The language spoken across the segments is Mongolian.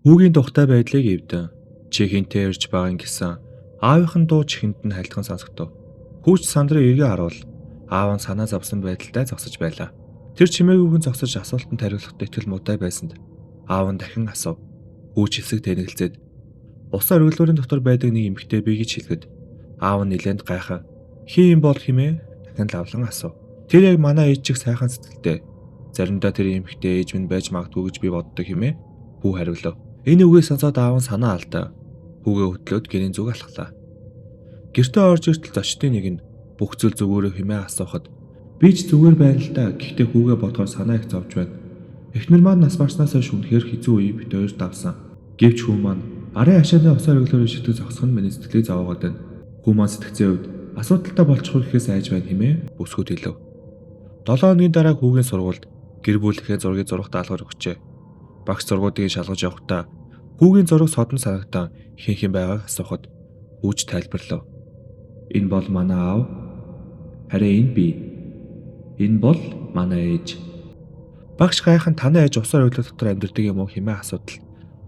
Хүүгийн тухтай байдлыг эвдэн чи хинтээ ирж байгаа гэсэн аавынхан дуу чихэнд нь хальтхан сонсогдов. Хүүч сандрын эргээ харуул аав нь санаа зовсон байдалтай зогсож байлаа. Тэр чимээгүйгэн зогсож асуултанд хариулахад итгэл муутай байсанд аав нь дахин асуув. Хүүч хэсэг тэнэгэлзээд усаа өргөлөөрийн дотор байдаг нэг эмэгтэй бий гэж хэлэхэд аав нь нэлээд гайхан хин юм бол химээ дахин лавлан асуув. Тэр яг манай ээж шиг сайхан сэтгэлтэй. Заримдаа тэр эмэгтэй ээж минь байж магадгүй гэж би боддог химээ хүү хариулав. Энэ үгийг сонсоод аав нь санаа алдаа. Хүүгээ хөтлөөд гэрийн зүг алхлаа. Гэртээ орж иртэл зочдын нэг нь бүх зүйл зүгээрээ хэмээн асуухад би ч зүгээр байна л да. Гэхдээ хүүгээ бодохоор санаа их зовж байна. Эхнэр маань нас барснаас хойш үнэхээр хэцүү үе бит хоёр давсан. Гэвч хүү маань арын хашааны усаар өглөөрөө шитгэж зогсох нь миний сэтгэлийг зовоогоод байна. Хүү маань сэтгцийн үед асуудалтай болчихгүй гэхээс айж байна хэмээн бүсгүүд хэлв. 7 хоногийн дараа хүүгийн сургуульд гэр бүлийнхээ зургийг зурах даалгавар өгчээ. Багш зургуудыг шалгаж явахдаа хүүгийн зураг содон санагтан хин байгааг асуухад хүүч тайлбарлав. Энэ бол манай аав. Харин энэ би. Энэ бол манай ээж. Багш гайхан танай ээж усаар өглөө дотор амьдардаг юм уу хэмээн асуудал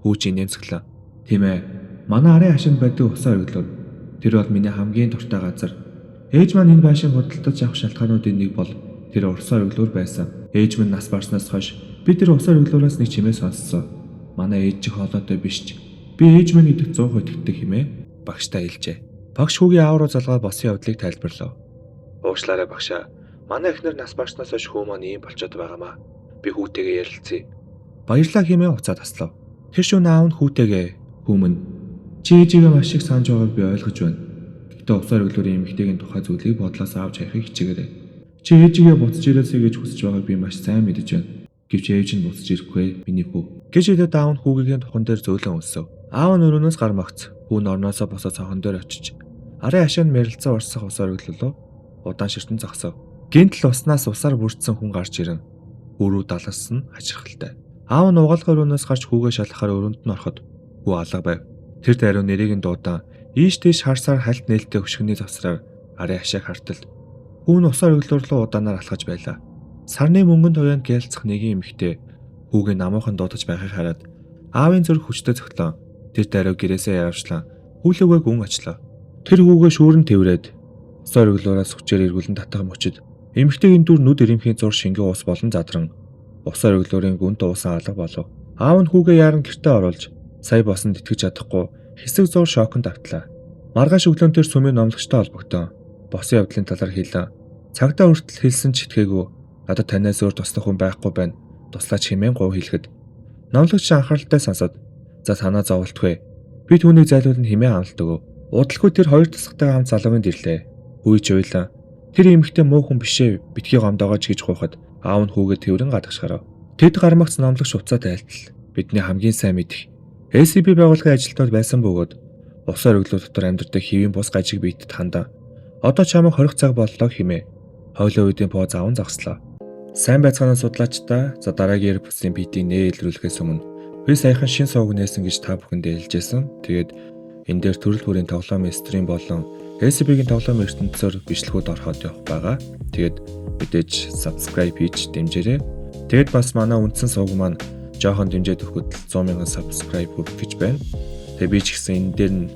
хүүч инээмсэглээ. Тийм ээ. Манай арын хашинд байдаг усаар өглөө. Тэр бол миний хамгийн дуртай газар. Ээж маань энэ байшин худалдаж авах шалтгаануудын нэг бол тэр усаар өглөөр байсан. Ээж минь нас барснаас хойш би тэр усаар өглөөраас нэг чимээ сонссон. Манай ээж чих хоолойтой биш ч би ээж минь гэдэгт 100% итгэдэг хэмээн багштай хэлжээ. Багш хүүгийн аав руу залгаад босон явдлыг тайлбарлав. Уучлаарай багшаа. Манай эхнэр нас барснаас хойш хүү маань ийм болчиход байгаамаа. Би хүүтэйгээ ярилцъя. Баярлалаа хэмээн уцаа таслав. Тэр шөнө аав нь хүүтэйгээ "Хүмүүн чи ээжигээ маш их санаж байгааг би ойлгож байна. Гэхдээ усаар өглөөрийн эмэгтэйгийн тухай зүйлийг бодлоос авч хайхыг хичээгээрэй. Чи ээжигээ буцаж ирээсэй гэж хүсэж байгааг би маш сайн мэдэж байна. Гэвч ээж нь буцаж ирэхгүй миний хүү." Гэж хэлээд аав нь хүүгийн тухан дээр зөөлөн өссөв. Аав нь өрөөнөөс гар магц. Хүү нь орноосоо босоод цонхон дээр очиж арын хашаанд мэрилцэн урсах усаар өглөлөө удаан ширтэн зогсов. Гинтл уснаас усаар бүрдсэн хүн гарч ирэн хүү рүү далгасан хачирхалтай. Аав нь угаалгаар өрөөнөөс гарч хүүгээ шалгахаар өрөөнд нь ороход хүү алга байв. Тэр даруй нэрийг нь дуудан ийш тийш харсаар хальт нээлттэй хөшгөний завсраар арын хашааг хартал. Хүү нь усаар өглөөр рүү удаанаар алхаж байлаа. Сарны мөнгөнд туяанд гялцах нэгэн эмэгтэй хүүгийн намуухан дуудаж байхыг хараад аавын зүрх хүчтэй цогтлоо. Тэр даруй гэрээсээ явшлаа. Хүлээгээ гүн очлоо. Тэр хүүгээ шүүрэн тэврээд усаар өглөөраас хүчээр эргүүлэн татах мөчөд эмэгтэйгийн дүр нүд ирэмхийн зур шингэн ус болон задран усаар өглөөрийн гүнт уусан алга болов. Аав нь хүүгээ яаран гэртээ оруулж сая босонд итгэж чадахгүй хэсэг зур шоконд автлаа. Маргааш өглөөн тэр сүмийн номлогчтой холбогдсон. Босон явдлын талаар хэлэн. Цагдаа хүртэл хэлсэн ч итгээгүй. Надад танаас өөр туслах хүн байхгүй байна. Туслаач хэмээн гов хэлэхэд номлогч анхааралтай сонсоод "За санаа зовлтгүй. Би түүнийг зайлуулна" хэмээн амлалт өгөв. Удалгүй тэр хоёр тусгатайгаа хамт залуунд ирлээ. Үйж уйлаа. Тэр эмэгтэй муу хүн бишээ битгий гомдоогооч гэж хуухад аав нь хүүгээ тэрэн гадагшгарав. Тэд гармагц номлогч уцаа тайлтал. Бидний хамгийн сайн мэдих SCP байгууллагын ажилтнууд байсан бөгөөд усаар өглөө дотор амьдардаг хэвийн бус гажиг биетэд хандаа. Одоо чамайг 20 цаг боллоо хэмээ хойлоо үеийн пооз аван загслаа. Сайн байцгаана судлаачдаа. За дараагийн бүсийн битийг нээлтгүүлэхээс өмнө би саяхан шин сууг нээсэн гэж та бүхэндээ хэлжсэн. Тэгээд энэ дээр төрөл бүрийн тоглоом стрим болон SCP-гийн тоглоом ертөнцөөр бичлэгүүд ороход явах байгаа. Тэгээд мэдээж subscribe хийж дэмжээрэй. Тэгээд бас манай үндсэн сууг маань жоохон дэмжиж өгөхөд 100,000 subscribe хүргэх гэж байна. Тэгээд би ч гэсэн энэ дээр нь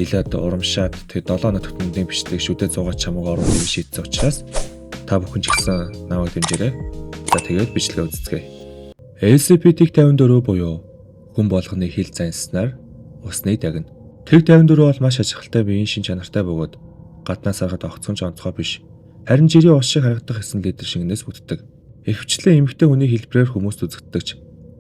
нэлээд урамшаад тэгээд 7 хоногт төмөндийн бичлэг шүдэ 100 чамаг оруулах юм шийдсэн учраас та бүхэн ч гэсэн намайг дэмжээрэй. За тэгээд бичлэгээ үзцгээе. SCP-54 буюу хүн болгоны хил занснаар усны дагна. Тэг 54 бол маш ажиглалтай биеийн шин чанартай бөгөөд гаднаас харахад огцхон онцгой биш. Харин жирийн ус шиг харагдах хэсэг лидер шингэнээс бүтдэг. Ихэвчлэн эмэгтэй хүний хэлбэрээр хүмүүст үзэгддэгч.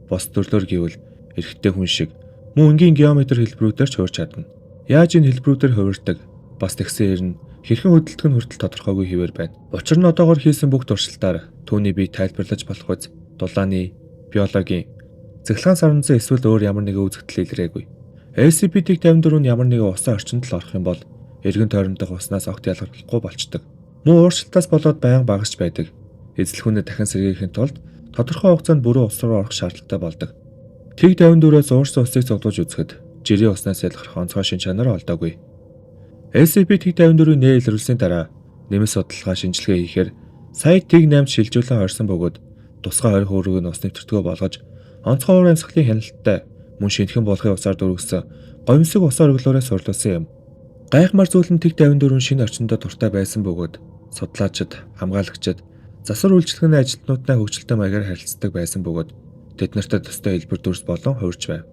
Бос төрлөөр гэвэл эрэгтэй хүн шиг мөн энгийн геометр хэлбэрүүдээр ч хуурч чадна. Яаж энэ хэлбэрүүдээр хувирдаг? Бас тэгсэн хэрнээ хэрхэн хөдөлдөг нь хүртэл тодорхойгүй хэвээр байна. Учир нь одоогор хийсэн бүх туршилтаар түүний бие тайлбарлаж болох үз дулааны, биологийн, цэглэн саранзан эсвэл өөр ямар нэгэн үзэгдэл илрээгүй. SCP-54 нь ямар нэгэн усан орчинд л орох юм бол эргэн тойрондох уснаас огт ялгарлахгүй болчдөг. Мөн ууршилтаас болоод байнга багасч байдаг. Эзлэх хүнээ дахин сэргийхин тулд тодорхой хугацаанд бүрэн ус руу орох шаардлагатай болдог. Тэг 54-өөс уурсан усыг цуглуулж үзэхэд жирийн уснаас ялгарх онцгой шин чанар олдоогүй. SCP-54-ийн нээлтгүүлсийн дараа нэмэлт судалгаа шинжилгээ хийхээр сая Тэг 8 шилжүүлэн хорьсон бөгөөд тусгай 20 хөрөг нь ус нэвтэрдгөө болгож онцгой уур амьсгалын хяналттай Мөн шинэхэн болохын усаар дүүргэсэн гомсог усаар өглөөрөө сурлуулсан юм. Гайхмар зүйл нь тэг 54 шинэ орчиндөө дуртай байсан бөгөөд судлаачид, хамгаалагчид, засвар үйлчлэгний ажилтнуудтай хөгжилтэй маягаар харилцдаг байсан бөгөөд тэд нартай төстэй хэлбэр дүрс болон хуурч байв.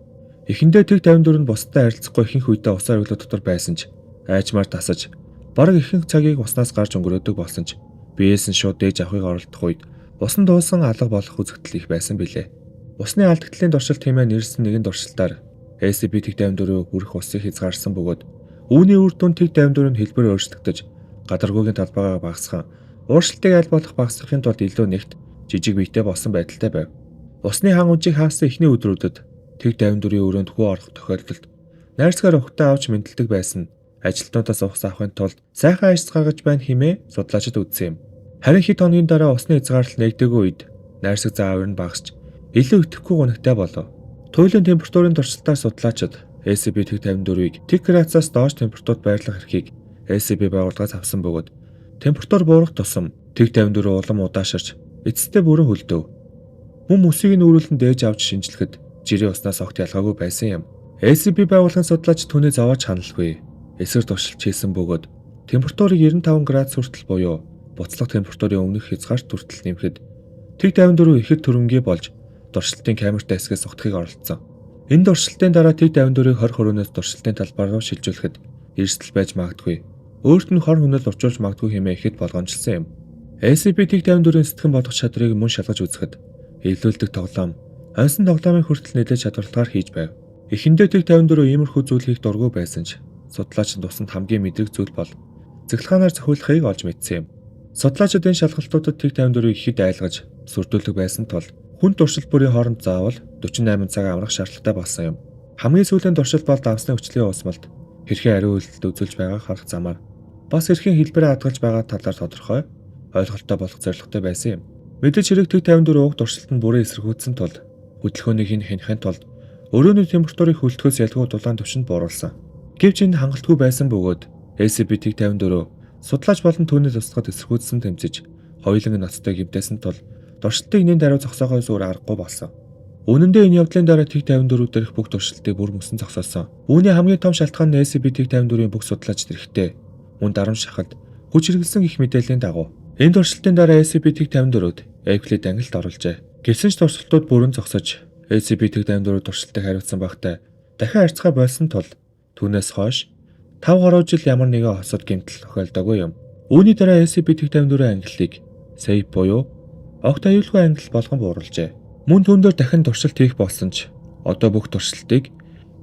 Эхэндээ тэг 54 нь бусдад харилцахгүй ихэнх үедээ усаар өглөө дотор байсан ч айчмаар тасаж бараг ихэнх цагийг уснаас гарч өнгөрөөдөг болсон ч биеэс нь шууд дээж авахыг оролдох үед усан дуусан алга болох үзэгдэл их байсан билээ. Усны алдагдлын дуршилт хэмээн нэрсэн нэгэн дуршилтаар SCP тэг 54 хүрэх усыг хязгаарсан бөгөөд үүний үр дүн тэг 54-ийн хэлбэр өөрчлөгдөж гадаргуугийн талбайгаа багасхан ууршилтыг аль болох багасгахын тулд илүү нэгт жижиг биетэй болсон байдалтай байв. Усны хан үжийг хаасан эхний өдрүүдэд тэг 54-ийн өрөөнд хүү орох тохиолдолд найрсгаар ухтаа авч мэдлдэг байсан ажилтнуудаас ус авахын тулд сайхан ажил гаргаж байна хэмээн судлаачид үзсэн юм. Харин хэд хоногийн дараа усны хязгаарлалт нэгдэггүй үед найрсаг заавар нь багасч илүү итгэхгүй гонхтой болов. Туйлын температурын туршилтаар судлаачид SCP тэг 54-ийг тэг градусаас доош температурт байрлах эрхийг SCP байгууллагаас авсан бөгөөд температур буурах тусам тэг 54 улам удаашарч эцэстээ бүрэн хөлдөв. Мөн мөсийг нь өөрүүлэн дээж авч шинжлэхэд жирийн уснаас огт ялгаагүй байсан юм. SCP байгууллагын судлаач түүний зовоож ханалгүй. Эсрэг туршилт хийсэн бөгөөд температурыг 95 градус хүртэл буюу буцлах температурын өмнөх хязгаарт хүртэл нэмэхэд тэг 54 ихэд төрөнгийн болж туршилтын камертай хэсгээс утгыг оролцсон. Энэ туршилтын дараа тэг 54-ийг 20 хөрөөнөөс туршилтын талбар руу шилжүүлэхэд эрсдэл байж магадгүй. Өөрт нь хор хөнөөл учруулж магадгүй хэмээн ихэд болгоомжлсон юм. SCP тэг 54-ийн сэтгэн бодох чадрыг мөн шалгаж үзэхэд эвлүүлдэг тоглоом, оньсон тоглоомын хүртэл нэлээд чадварлагаар хийж байв. Эхэндээ тэг 54 иймэрхүү зүйл хийх дургүй байсан ч судлаачид тусанд хамгийн мэдрэг зүйл бол цэглэхаанаар зохиулахыг олж мэдсэн юм. Судлаачид энэ шалгалтуудад тэг 54-ийг ихэд айлгаж сүрдүүлдэг байсан тул хүн туршилт бүрийн хооронд заавал 48 цаг амрах шаардлагатай болсон юм. Хамгийн сүүлийн туршилт бол давсны хүчлийн уусмалт хэрхэн ариун үйлдэлд үзүүлж байгааг харах замаар бас хэрхэн хэлбэрээ хадгалж байгаа талаар тодорхой ойлголттой болох зорилготой байсан юм. Мэдээж хэрэг тэг 54 уг туршилт нь бүрэн эсэргүүцсэн тул хөдөлгөөнийг хянахын тулд өрөөний температурыг хөлтгөөс ялгүй дулаан түвшинд бууруулсан. Гэвч энэ хангалтгүй байсан бөгөөд SCP тэг 54 судлаач болон түүний тусгад эсэргүүцсэн тэмцэж хоёуланг ноцтой гэмтээсэн тул туршилтыг нэн даруй зогсоохоос өөр аргагүй болсон. Үнэн дээр энэ явдлын дараа тэг 54 дээрх бүх туршилтыг бүр мөсөн зогсоосон. Үүний хамгийн том шалтгаан нь SCP тэг 54-ийн бүх судлаачид эрэхтэй мөн дарамт шахалт хүч хэрэглэсэн гэх мэдээллийн дагуу энэ туршилтын дараа SCP тэг 54-д Euclid ангилалд оруулжээ. Гэсэн ч туршилтууд бүрэн зогсож SCP тэг 54 туршилтыг хариуцсан багтаа дахин харьцгаа болсон тул түүнээс хойш 5 гаруй жил ямар нэгэн хосод гэмтэл тохиолдоогүй юм. Үүний дараа SCP тэг 54 ангиллыг SAFE буюу огт аюулгүй ангилал болгон бууруулжээ. Мөн түүн дээр дахин туршилт хийх болсон ч одоо бүх туршилтыг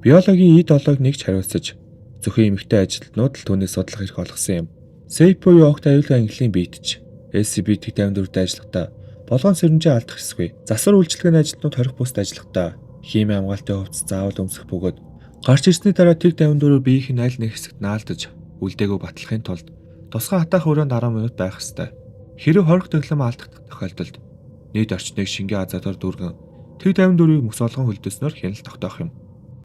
биологийн эд олоог нэгж хариуцаж зөвхөн эмэгтэй ажилтнууд л түүнийг судлах эрх олгосон юм. SAFE буюу огт аюулгүй ангиллын биетж SCP тэг 54-д ажиллахдаа болгон сэрэмжээ алдах эсгүй. Засвар үйлчлэгээний ажилтнууд хорих бусд ажиллахдаа химийн хамгаалтын хувцас заавал өмсөх бөгөөд гарч ирсний дараа тэг 54 биеийн аль нэг хэсэгт наалдаж үлдээгөө батлахын тулд тусгай хатаах өрөөнд 10 минут байх ёстой. Хэрэв хорих дэглэм алдагдах тохиолдолд нийт орчныг шингэн азаатаар дүүргэн тэг 54-ийг мөс олгон хөлдөөснөөр хяналт тогтоох юм.